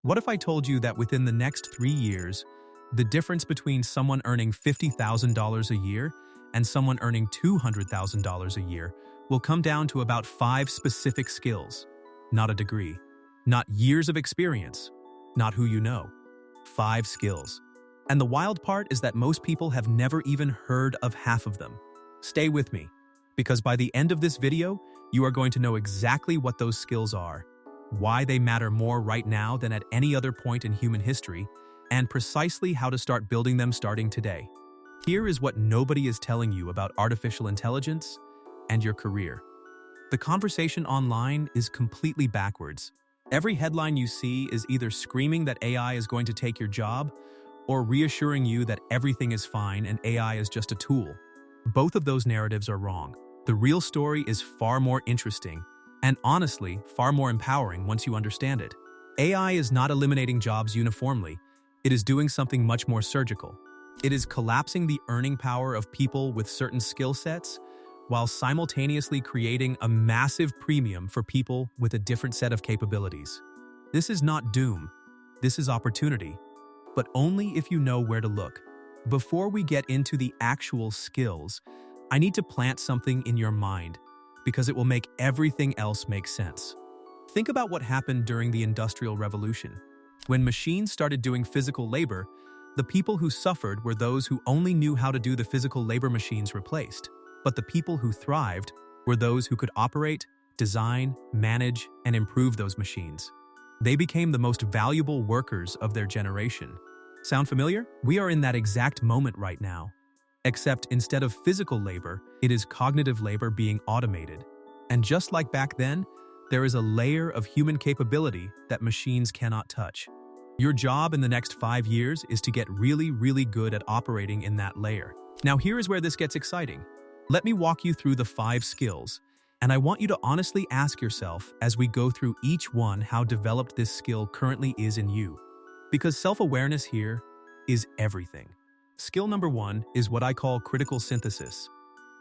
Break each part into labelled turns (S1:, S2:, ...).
S1: What if I told you that within the next 3 years, the difference between someone earning $50,000 a year and someone earning $200,000 a year will come down to about 5 specific skills? Not a degree, not years of experience, not who you know. 5 skills. And the wild part is that most people have never even heard of half of them. Stay with me, because by the end of this video, you are going to know exactly what those skills are, why they matter more right now than at any other point in human history, and precisely how to start building them starting today. Here is what nobody is telling you about artificial intelligence and your career. The conversation online is completely backwards. Every headline you see is either screaming that AI is going to take your job or reassuring you that everything is fine and AI is just a tool. Both of those narratives are wrong. The real story is far more interesting and honestly, far more empowering once you understand it. AI is not eliminating jobs uniformly. It is doing something much more surgical. It is collapsing the earning power of people with certain skill sets while simultaneously creating a massive premium for people with a different set of capabilities. This is not doom. This is opportunity, but only if you know where to look. Before we get into the actual skills, I need to plant something in your mind because it will make everything else make sense. Think about what happened during the Industrial Revolution. When machines started doing physical labor, the people who suffered were those who only knew how to do the physical labor machines replaced. But the people who thrived were those who could operate, design, manage, and improve those machines. They became the most valuable workers of their generation. Sound familiar? We are in that exact moment right now. Except instead of physical labor, it is cognitive labor being automated. And just like back then, there is a layer of human capability that machines cannot touch. Your job in the next 5 years is to get really, really good at operating in that layer. Now here is where this gets exciting. Let me walk you through the 5 skills, and I want you to honestly ask yourself as we go through each one how developed this skill currently is in you. Because self-awareness here is everything. Skill number 1 is what I call critical synthesis.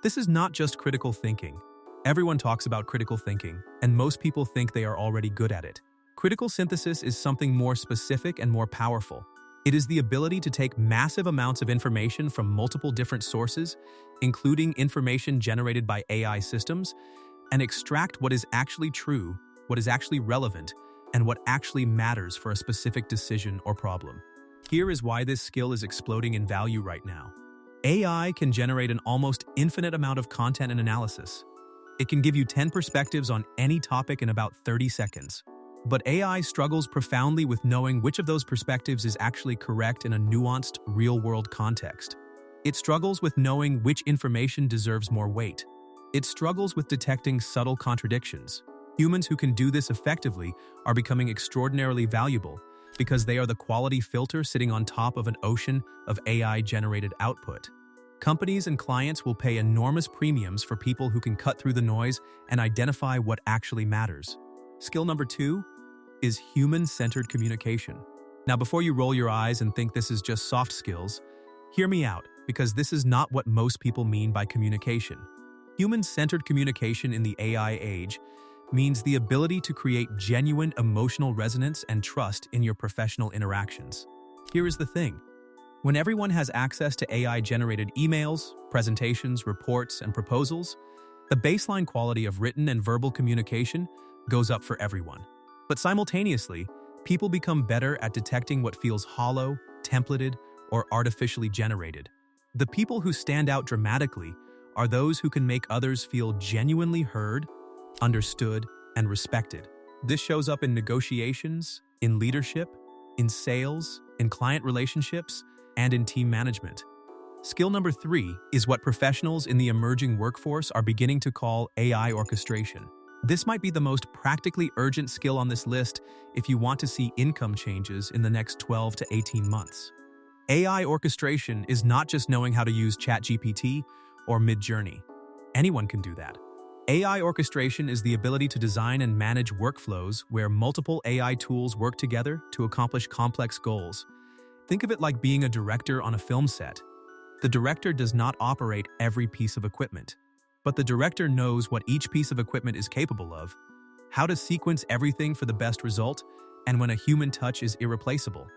S1: This is not just critical thinking. Everyone talks about critical thinking, and most people think they are already good at it. Critical synthesis is something more specific and more powerful. It is the ability to take massive amounts of information from multiple different sources, including information generated by AI systems, and extract what is actually true, what is actually relevant, and what actually matters for a specific decision or problem. Here is why this skill is exploding in value right now. AI can generate an almost infinite amount of content and analysis. It can give you 10 perspectives on any topic in about 30 seconds. But AI struggles profoundly with knowing which of those perspectives is actually correct in a nuanced, real-world context. It struggles with knowing which information deserves more weight. It struggles with detecting subtle contradictions. Humans who can do this effectively are becoming extraordinarily valuable because they are the quality filter sitting on top of an ocean of AI-generated output. Companies and clients will pay enormous premiums for people who can cut through the noise and identify what actually matters. Skill number 2 is human-centered communication. Now, before you roll your eyes and think this is just soft skills, hear me out, because this is not what most people mean by communication. Human-centered communication in the AI age means the ability to create genuine emotional resonance and trust in your professional interactions. Here is the thing. When everyone has access to AI-generated emails, presentations, reports, and proposals, the baseline quality of written and verbal communication goes up for everyone. But simultaneously, people become better at detecting what feels hollow, templated, or artificially generated. The people who stand out dramatically are those who can make others feel genuinely heard, understood, and respected. This shows up in negotiations, in leadership, in sales, in client relationships, and in team management. Skill number 3 is what professionals in the emerging workforce are beginning to call AI orchestration. This might be the most practically urgent skill on this list if you want to see income changes in the next 12 to 18 months. AI orchestration is not just knowing how to use ChatGPT or Midjourney. Anyone can do that. AI orchestration is the ability to design and manage workflows where multiple AI tools work together to accomplish complex goals. Think of it like being a director on a film set. The director does not operate every piece of equipment, but the director knows what each piece of equipment is capable of, how to sequence everything for the best result, and when a human touch is irreplaceable.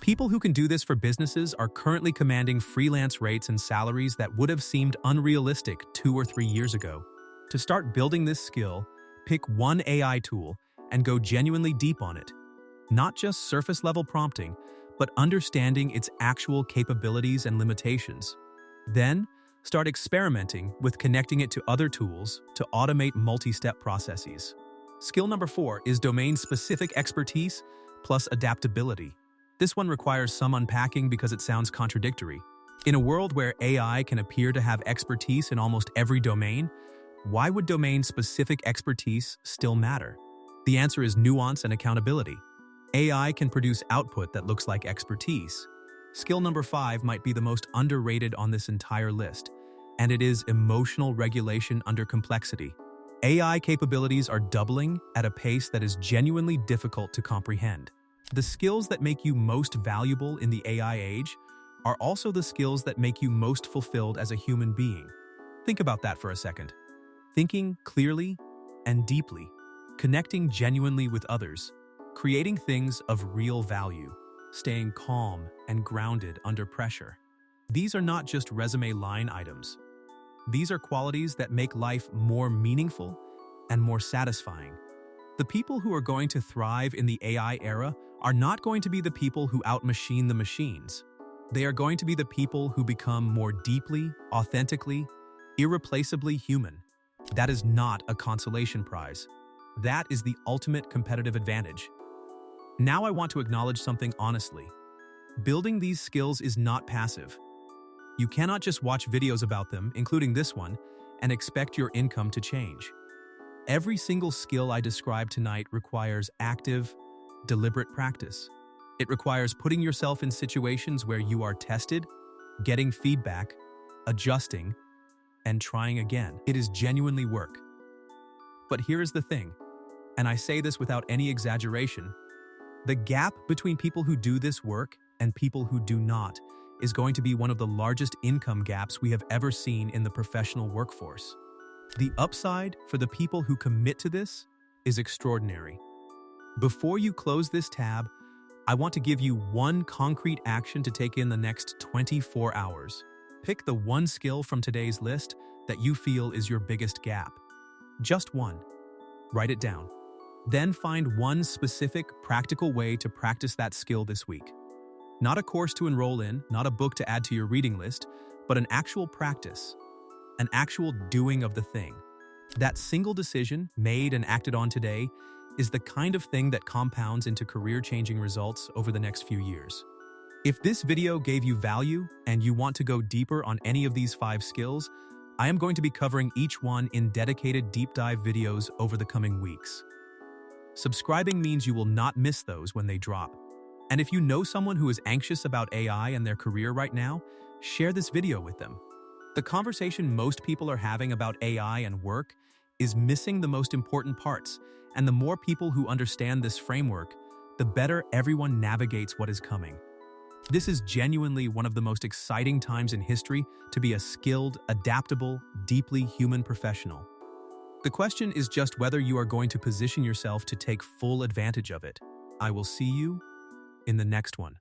S1: People who can do this for businesses are currently commanding freelance rates and salaries that would have seemed unrealistic 2 or 3 years ago. To start building this skill, pick one AI tool and go genuinely deep on it. Not just surface-level prompting, but understanding its actual capabilities and limitations. Then, start experimenting with connecting it to other tools to automate multi-step processes. Skill number 4 is domain-specific expertise plus adaptability. This one requires some unpacking because it sounds contradictory. In a world where AI can appear to have expertise in almost every domain, why would domain-specific expertise still matter? The answer is nuance and accountability. AI can produce output that looks like expertise. Skill number 5 might be the most underrated on this entire list, and it is emotional regulation under complexity. AI capabilities are doubling at a pace that is genuinely difficult to comprehend. The skills that make you most valuable in the AI age are also the skills that make you most fulfilled as a human being. Think about that for a second. Thinking clearly and deeply, connecting genuinely with others, creating things of real value, staying calm and grounded under pressure. These are not just resume line items. These are qualities that make life more meaningful and more satisfying. The people who are going to thrive in the AI era are not going to be the people who outmachine the machines. They are going to be the people who become more deeply, authentically, irreplaceably human. That is not a consolation prize. That is the ultimate competitive advantage. Now I want to acknowledge something honestly. Building these skills is not passive. You cannot just watch videos about them, including this one, and expect your income to change. Every single skill I described tonight requires active, deliberate practice. It requires putting yourself in situations where you are tested, getting feedback, adjusting, and trying again. It is genuinely work. But here is the thing, and I say this without any exaggeration, the gap between people who do this work and people who do not is going to be one of the largest income gaps we have ever seen in the professional workforce. The upside for the people who commit to this is extraordinary. Before you close this tab, I want to give you one concrete action to take in the next 24 hours. Pick the one skill from today's list that you feel is your biggest gap. Just one. Write it down. Then find one specific, practical way to practice that skill this week. Not a course to enroll in, not a book to add to your reading list, but an actual practice, an actual doing of the thing. That single decision, made and acted on today, is the kind of thing that compounds into career-changing results over the next few years. If this video gave you value and you want to go deeper on any of these 5 skills, I am going to be covering each one in dedicated deep dive videos over the coming weeks. Subscribing means you will not miss those when they drop. And if you know someone who is anxious about AI and their career right now, share this video with them. The conversation most people are having about AI and work is missing the most important parts, and the more people who understand this framework, the better everyone navigates what is coming. This is genuinely one of the most exciting times in history to be a skilled, adaptable, deeply human professional. The question is just whether you are going to position yourself to take full advantage of it. I will see you in the next one.